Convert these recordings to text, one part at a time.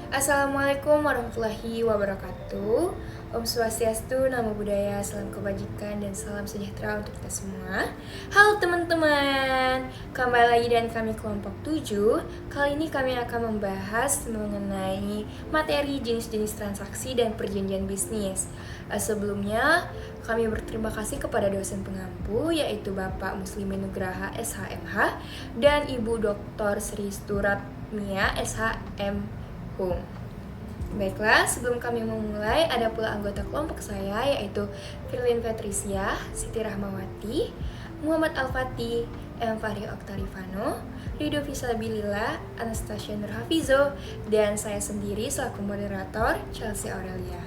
Assalamualaikum warahmatullahi wabarakatuh. Om Swastiastu, Namo Buddhaya, salam kebajikan dan salam sejahtera untuk kita semua. Halo teman-teman, kembali lagi dengan kami kelompok 7. Kali ini kami akan membahas mengenai materi jenis-jenis transaksi dan perjanjian bisnis. Sebelumnya, kami berterima kasih kepada dosen pengampu yaitu Bapak Muslimin Nugraha SHMH dan Ibu Dr. Sri Sturatmia SHM. Baiklah, sebelum kami memulai, ada pula anggota kelompok saya yaitu Firlin Patricia, Siti Rahmawati, Muhammad Al-Fatih, M. Fahri Oktarifano, Rido Fisabilillah, Anastasia Nurhafizo, dan saya sendiri selaku moderator, Chelsea Aurelia.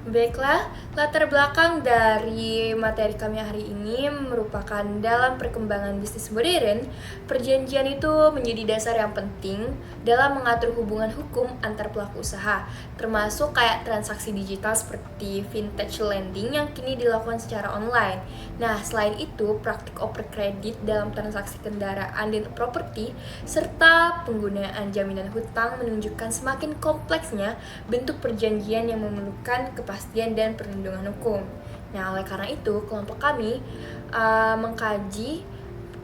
Baiklah, latar belakang dari materi kami hari ini merupakan dalam perkembangan bisnis modern, perjanjian itu menjadi dasar yang penting dalam mengatur hubungan hukum antar pelaku usaha, termasuk kayak transaksi digital seperti vintage lending yang kini dilakukan secara online. Nah, selain itu, praktik oper kredit dalam transaksi kendaraan dan properti, serta penggunaan jaminan hutang menunjukkan semakin kompleksnya bentuk perjanjian yang memerlukan kepastian dan perlindungan hukum. Nah, oleh karena itu, kelompok kami mengkaji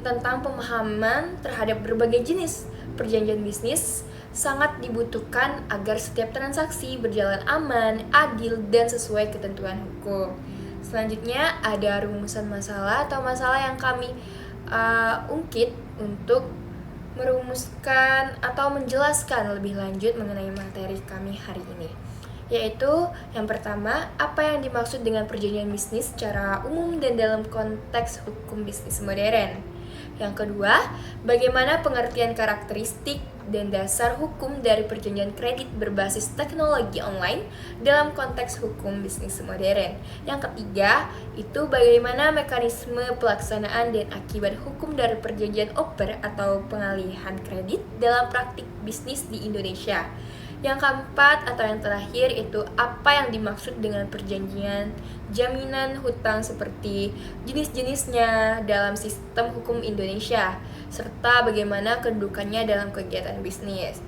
tentang pemahaman terhadap berbagai jenis perjanjian bisnis sangat dibutuhkan agar setiap transaksi berjalan aman, adil, dan sesuai ketentuan hukum. Selanjutnya ada rumusan masalah atau masalah yang kami ungkit untuk merumuskan atau menjelaskan lebih lanjut mengenai materi kami hari ini. Yaitu yang pertama, apa yang dimaksud dengan perjanjian bisnis secara umum dan dalam konteks hukum bisnis modern. Yang kedua, bagaimana pengertian karakteristik dan dasar hukum dari perjanjian kredit berbasis teknologi online dalam konteks hukum bisnis modern. Yang ketiga, itu bagaimana mekanisme pelaksanaan dan akibat hukum dari perjanjian oper atau pengalihan kredit dalam praktik bisnis di Indonesia. Yang keempat atau yang terakhir itu apa yang dimaksud dengan perjanjian jaminan hutang seperti jenis-jenisnya dalam sistem hukum Indonesia, serta bagaimana kedudukannya dalam kegiatan bisnis.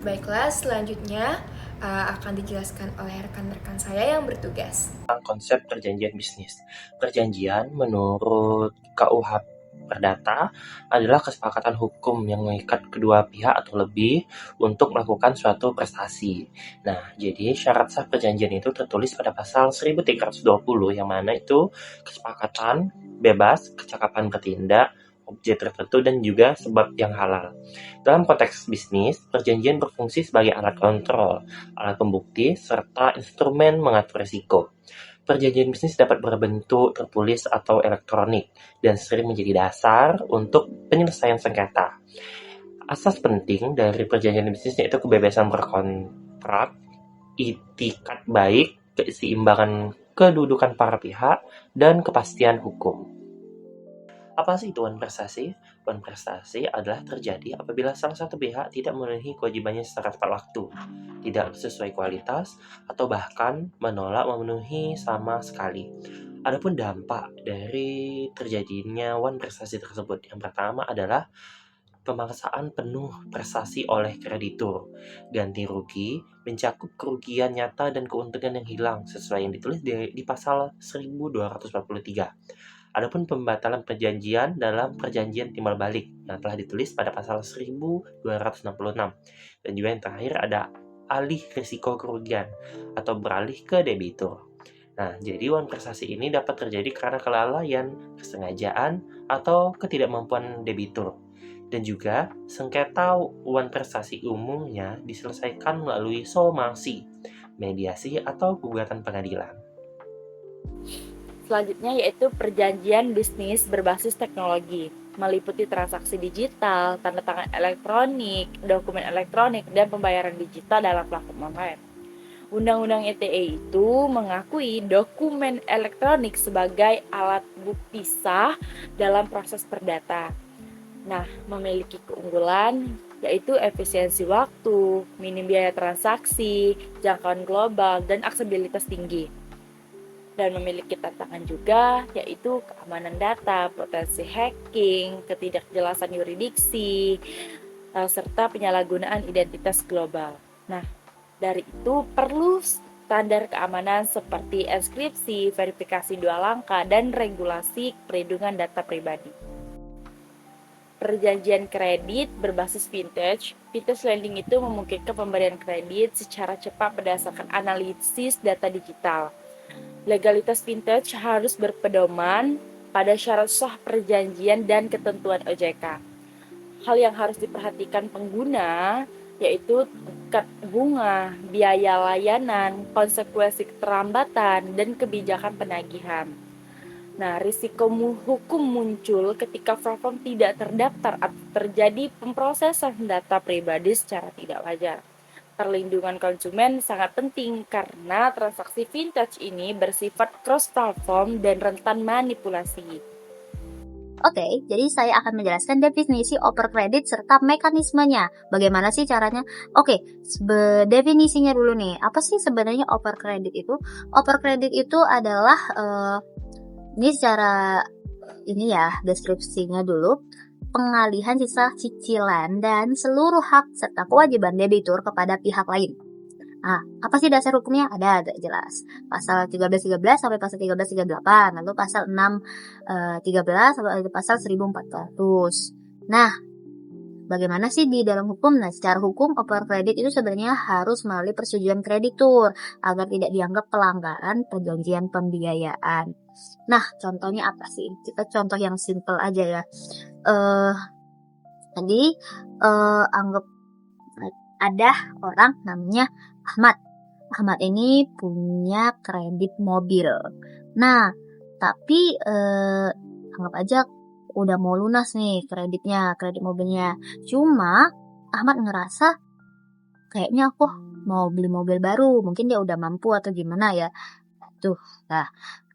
Baiklah, selanjutnya akan dijelaskan oleh rekan-rekan saya yang bertugas. Konsep perjanjian bisnis. Perjanjian menurut KUH Perdata adalah kesepakatan hukum yang mengikat kedua pihak atau lebih untuk melakukan suatu prestasi. Nah, jadi syarat sah perjanjian itu tertulis pada pasal 1320 yang mana itu kesepakatan bebas, kecakapan bertindak, objek tertentu dan juga sebab yang halal. Dalam konteks bisnis, perjanjian berfungsi sebagai alat kontrol, alat pembukti, serta instrumen mengatur risiko. Perjanjian bisnis dapat berbentuk tertulis atau elektronik dan sering menjadi dasar untuk penyelesaian sengketa. Asas penting dari perjanjian bisnis yaitu kebebasan berkontrak, itikat baik, keseimbangan kedudukan para pihak, dan kepastian hukum. Apa sih itu prestasi? Prestasi adalah terjadi apabila salah satu pihak tidak memenuhi kewajibannya secara tepat waktu, tidak sesuai kualitas, atau bahkan menolak memenuhi sama sekali. Adapun dampak dari terjadinya prestasi tersebut, yang pertama adalah pemaksaan penuh prestasi oleh kreditur. Ganti rugi mencakup kerugian nyata dan keuntungan yang hilang sesuai yang ditulis di pasal 1243. Adapun pembatalan perjanjian dalam perjanjian timbal balik yang telah ditulis pada pasal 1266. Dan juga yang terakhir ada alih risiko kerugian atau beralih ke debitur. Nah, jadi prestasi ini dapat terjadi karena kelalaian, kesengajaan, atau ketidakmampuan debitur. Dan juga sengketa prestasi umumnya diselesaikan melalui somasi, mediasi, atau gugatan pengadilan. Selanjutnya yaitu perjanjian bisnis berbasis teknologi, meliputi transaksi digital, tanda tangan elektronik, dokumen elektronik, dan pembayaran digital dalam platform online. Undang-Undang ITE itu mengakui dokumen elektronik sebagai alat bukti sah dalam proses perdata. Nah, memiliki keunggulan yaitu efisiensi waktu, minim biaya transaksi, jangkauan global, dan aksesibilitas tinggi. Dan memiliki tantangan juga yaitu keamanan data, potensi hacking, ketidakjelasan yurisdiksi, serta penyalahgunaan identitas global. Nah, dari itu perlu standar keamanan seperti enkripsi, verifikasi dua langkah, dan regulasi perlindungan data pribadi. Perjanjian kredit berbasis vintage. Vintage lending itu memungkinkan pemberian kredit secara cepat berdasarkan analisis data digital. Legalitas vintage harus berpedoman pada syarat sah perjanjian dan ketentuan OJK. Hal yang harus diperhatikan pengguna yaitu tingkat bunga, biaya layanan, konsekuensi keterlambatan, dan kebijakan penagihan. Nah, risiko hukum muncul ketika platform tidak terdaftar atau terjadi pemrosesan data pribadi secara tidak wajar. Perlindungan konsumen sangat penting karena transaksi vintage ini bersifat cross-platform dan rentan manipulasi. Oke, jadi saya akan menjelaskan definisi oper kredit serta mekanismenya. Bagaimana sih caranya? Oke, definisinya dulu nih. Apa sih sebenarnya oper kredit itu? Oper kredit itu adalah ini secara deskripsinya dulu. Pengalihan sisa cicilan dan seluruh hak serta kewajiban debitur kepada pihak lain. Nah, apa sih dasar hukumnya? Ada jelas. Pasal 1313 sampai pasal 1338, lalu pasal 613 sampai pasal 1400. Nah, bagaimana sih di dalam hukum? Nah, secara hukum oper kredit itu sebenarnya harus melalui persetujuan kreditur agar tidak dianggap pelanggaran perjanjian pembiayaan. Nah, contohnya apa sih? Kita contoh yang simple aja ya. Anggap ada orang namanya Ahmad. Ahmad ini punya kredit mobil. Nah, tapi anggap aja udah mau lunas nih kredit mobilnya. Cuma Ahmad ngerasa kayaknya aku mau beli mobil baru. Mungkin dia udah mampu atau gimana ya.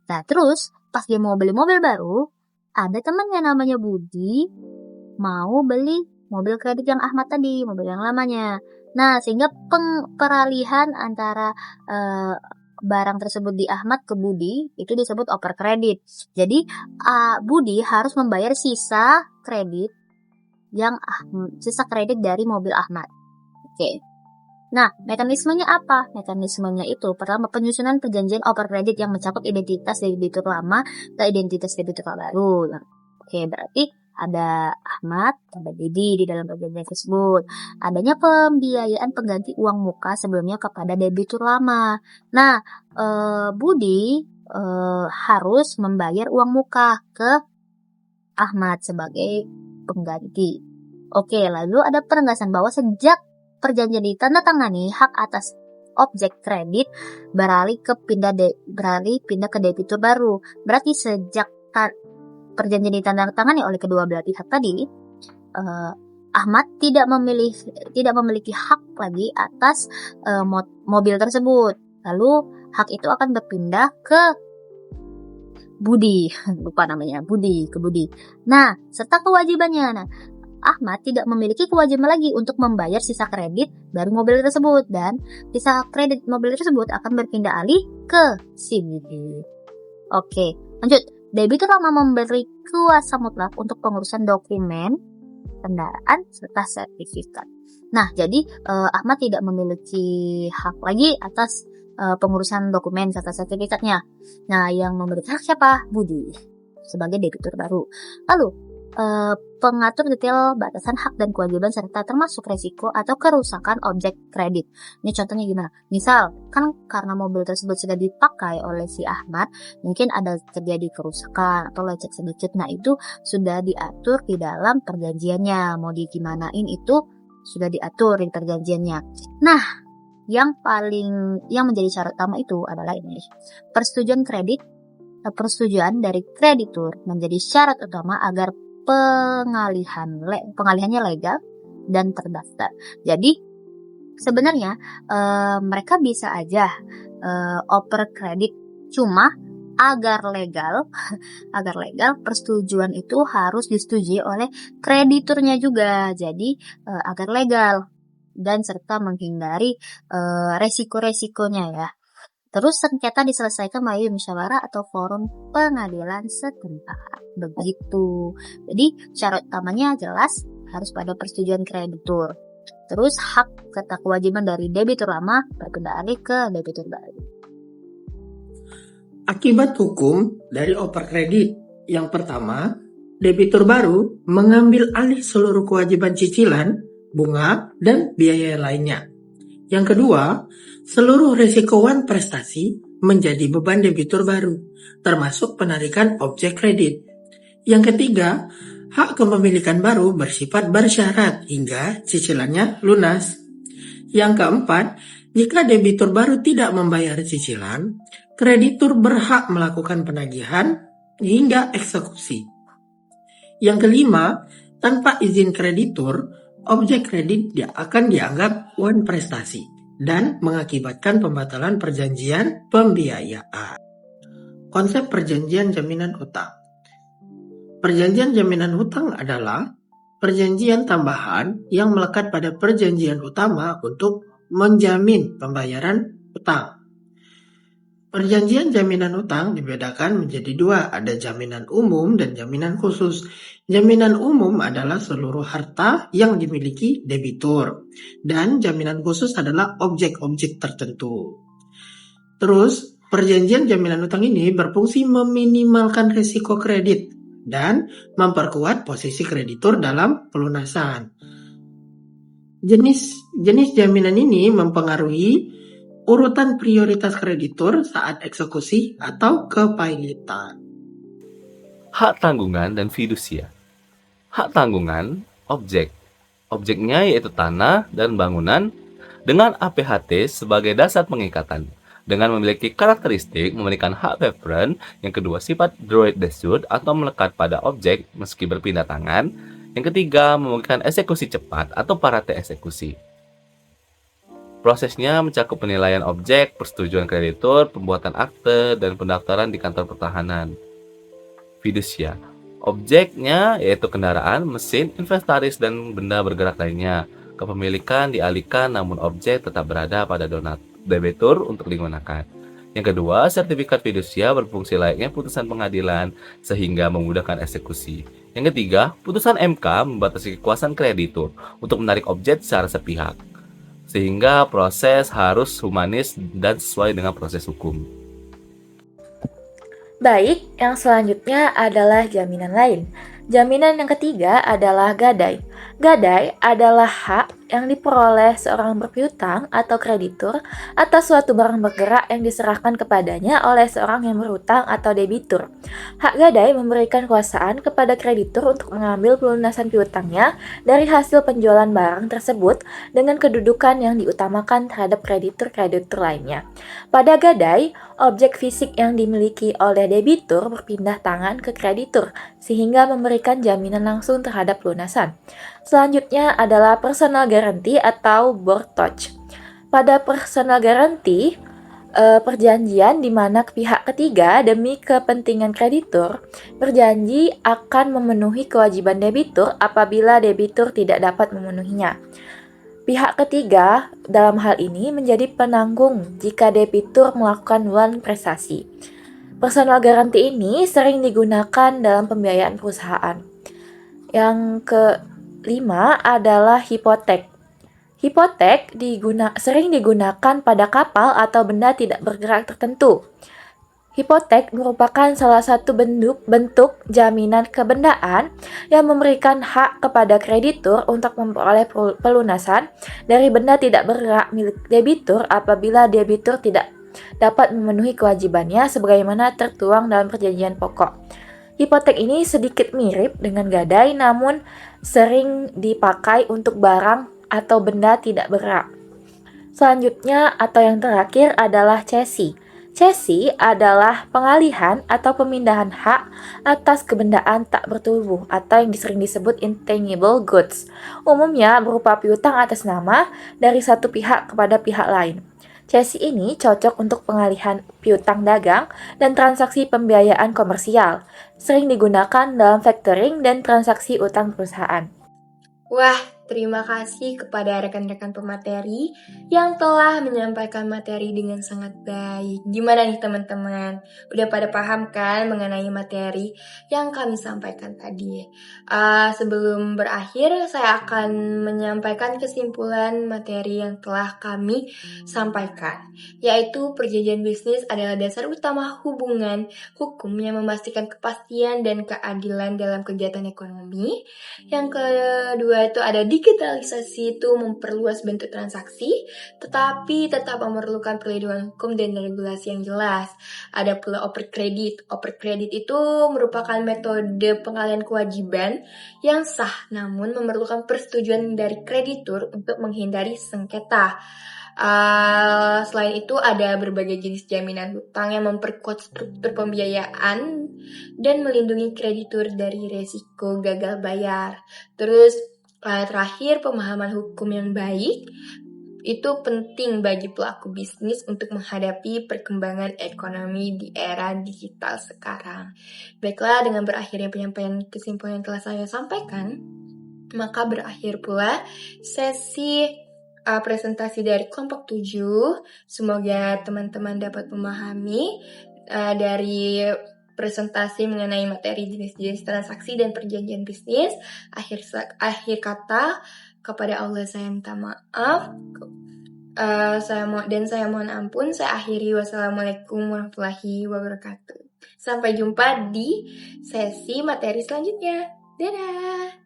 Nah, terus pas dia mau beli mobil baru, ada temannya namanya Budi mau beli mobil kredit yang Ahmad tadi, mobil yang lamanya. Nah, sehingga peralihan antara barang tersebut di Ahmad ke Budi itu disebut oper kredit. Jadi Budi harus membayar sisa kredit dari mobil Ahmad. Oke. Nah, mekanismenya apa? Mekanismenya itu pertama penyusunan perjanjian oper kredit yang mencakup identitas debitur lama dan identitas debitur baru. Oke, berarti ada Ahmad, ada Dedi di dalam perjanjian tersebut. Adanya pembiayaan pengganti uang muka sebelumnya kepada debitur lama. Nah, Budi harus membayar uang muka ke Ahmad sebagai pengganti. Oke, lalu ada penegasan bahwa sejak perjanjian ditandatangani, hak atas objek kredit beralih pindah ke debitur baru. Berarti sejak perjanjian ditandatangani oleh kedua belah pihak tadi, Ahmad tidak memiliki hak lagi atas mobil tersebut. Lalu hak itu akan berpindah ke Budi, ke Budi. Nah, serta kewajibannya. Nah, Ahmad tidak memiliki kewajiban lagi untuk membayar sisa kredit dari mobil tersebut dan sisa kredit mobil tersebut akan berpindah alih ke si Budi. Oke, lanjut. Debitur lama memberi kuasa mutlak untuk pengurusan dokumen kendaraan serta sertifikat. Nah, jadi Ahmad tidak memiliki hak lagi atas pengurusan dokumen serta sertifikatnya. Nah, yang memberikan hak siapa? Budi sebagai debitur baru. Lalu pengatur detail batasan hak dan kewajiban serta termasuk resiko atau kerusakan objek kredit. Ini contohnya gimana? Misal, kan karena mobil tersebut sudah dipakai oleh si Ahmad, mungkin ada terjadi kerusakan atau lecet sedikit. Nah, itu sudah diatur di dalam perjanjiannya. Mau digimanain itu sudah diatur di perjanjiannya. Nah, yang menjadi syarat utama itu adalah ini. Persetujuan dari kreditur menjadi syarat utama agar pengalihannya legal dan terdaftar. Jadi sebenarnya mereka bisa aja oper kredit, cuma agar legal persetujuan itu harus disetujui oleh krediturnya juga. Jadi agar legal dan serta menghindari resiko-resikonya ya. Terus sengketa diselesaikan melalui musyawarah atau forum pengadilan setempat. Begitu. Jadi syarat utamanya jelas harus pada persetujuan kreditur. Terus hak serta kewajiban dari debitur lama berpindah alih ke debitur baru. Akibat hukum dari oper kredit. Yang pertama, debitur baru mengambil alih seluruh kewajiban cicilan, bunga, dan biaya lainnya. Yang kedua, seluruh resikoan prestasi menjadi beban debitur baru, termasuk penarikan objek kredit. Yang ketiga, hak kepemilikan baru bersifat bersyarat hingga cicilannya lunas. Yang keempat, jika debitur baru tidak membayar cicilan, kreditur berhak melakukan penagihan hingga eksekusi. Yang kelima, tanpa izin kreditur, objek kredit akan dianggap uang prestasi dan mengakibatkan pembatalan perjanjian pembiayaan. Konsep perjanjian jaminan hutang. Perjanjian jaminan hutang adalah perjanjian tambahan yang melekat pada perjanjian utama untuk menjamin pembayaran hutang. Perjanjian jaminan hutang dibedakan menjadi dua, ada jaminan umum dan jaminan khusus. Jaminan umum adalah seluruh harta yang dimiliki debitur, dan jaminan khusus adalah objek-objek tertentu. Terus, perjanjian jaminan hutang ini berfungsi meminimalkan risiko kredit dan memperkuat posisi kreditur dalam pelunasan. Jenis jaminan ini mempengaruhi urutan prioritas kreditur saat eksekusi atau kepailitan. Hak tanggungan dan fidusia. Hak tanggungan, objek. Objeknya yaitu tanah dan bangunan dengan APHT sebagai dasar pengikatan. Dengan memiliki karakteristik memberikan hak preference, yang kedua sifat droit de suite atau melekat pada objek meski berpindah tangan. Yang ketiga memungkinkan eksekusi cepat atau parate eksekusi. Prosesnya mencakup penilaian objek, persetujuan kreditur, pembuatan akte, dan pendaftaran di kantor pertahanan. Fidusia. Objeknya yaitu kendaraan, mesin, inventaris, dan benda bergerak lainnya. Kepemilikan dialihkan namun objek tetap berada pada debitur untuk digunakan. Yang kedua, sertifikat fidusia berfungsi layaknya putusan pengadilan sehingga memudahkan eksekusi. Yang ketiga, putusan MK membatasi kekuasaan kreditur untuk menarik objek secara sepihak, sehingga proses harus humanis dan sesuai dengan proses hukum. Baik, yang selanjutnya adalah jaminan lain. Jaminan yang ketiga adalah gadai. Gadai adalah hak yang diperoleh seorang berpiutang atau kreditur atas suatu barang bergerak yang diserahkan kepadanya oleh seorang yang berhutang atau debitur. Hak gadai memberikan kuasaan kepada kreditur untuk mengambil pelunasan piutangnya dari hasil penjualan barang tersebut dengan kedudukan yang diutamakan terhadap kreditur-kreditur lainnya. Pada gadai, objek fisik yang dimiliki oleh debitur berpindah tangan ke kreditur sehingga memberikan jaminan langsung terhadap pelunasan. Selanjutnya adalah personal guarantee atau bortoch. Pada personal guarantee, perjanjian di mana pihak ketiga demi kepentingan kreditur berjanji akan memenuhi kewajiban debitur apabila debitur tidak dapat memenuhinya. Pihak ketiga dalam hal ini menjadi penanggung jika debitur melakukan non prestasi. Personal guarantee ini sering digunakan dalam pembiayaan perusahaan. Yang kelima adalah hipotek. Hipotek sering digunakan pada kapal atau benda tidak bergerak tertentu. Hipotek merupakan salah satu bentuk jaminan kebendaan yang memberikan hak kepada kreditur untuk memperoleh pelunasan dari benda tidak bergerak milik debitur apabila debitur tidak dapat memenuhi kewajibannya sebagaimana tertuang dalam perjanjian pokok. Hipotek ini sedikit mirip dengan gadai namun sering dipakai untuk barang atau benda tidak bergerak. Selanjutnya atau yang terakhir adalah cesi. Cesi adalah pengalihan atau pemindahan hak atas kebendaan tak bertubuh atau yang sering disebut intangible goods. Umumnya berupa piutang atas nama dari satu pihak kepada pihak lain. Cesi ini cocok untuk pengalihan piutang dagang dan transaksi pembiayaan komersial. Sering digunakan dalam factoring dan transaksi utang perusahaan. Wah, Terima kasih kepada rekan-rekan pemateri yang telah menyampaikan materi dengan sangat baik. Gimana nih teman-teman? Udah pada paham kan mengenai materi yang kami sampaikan tadi? Sebelum berakhir, saya akan menyampaikan kesimpulan materi yang telah kami sampaikan, yaitu perjanjian bisnis adalah dasar utama hubungan hukum yang memastikan kepastian dan keadilan dalam kegiatan ekonomi. Yang kedua itu ada digitalisasi itu memperluas bentuk transaksi, tetapi tetap memerlukan perlindungan hukum dan regulasi yang jelas. Ada pula oper kredit. Oper kredit itu merupakan metode pengalihan kewajiban yang sah, namun memerlukan persetujuan dari kreditur untuk menghindari sengketa. Selain itu ada berbagai jenis jaminan hutang yang memperkuat struktur pembiayaan dan melindungi kreditur dari resiko gagal bayar. Terus terakhir, pemahaman hukum yang baik itu penting bagi pelaku bisnis untuk menghadapi perkembangan ekonomi di era digital sekarang. Baiklah, dengan berakhirnya penyampaian kesimpulan yang telah saya sampaikan, maka berakhir pula sesi presentasi dari kelompok 7. Semoga teman-teman dapat memahami dari presentasi mengenai materi jenis-jenis transaksi dan perjanjian bisnis. Akhir kata, kepada Allah saya minta maaf. Saya mohon ampun. Saya akhiri. Wassalamualaikum warahmatullahi wabarakatuh. Sampai jumpa di sesi materi selanjutnya. Dadah!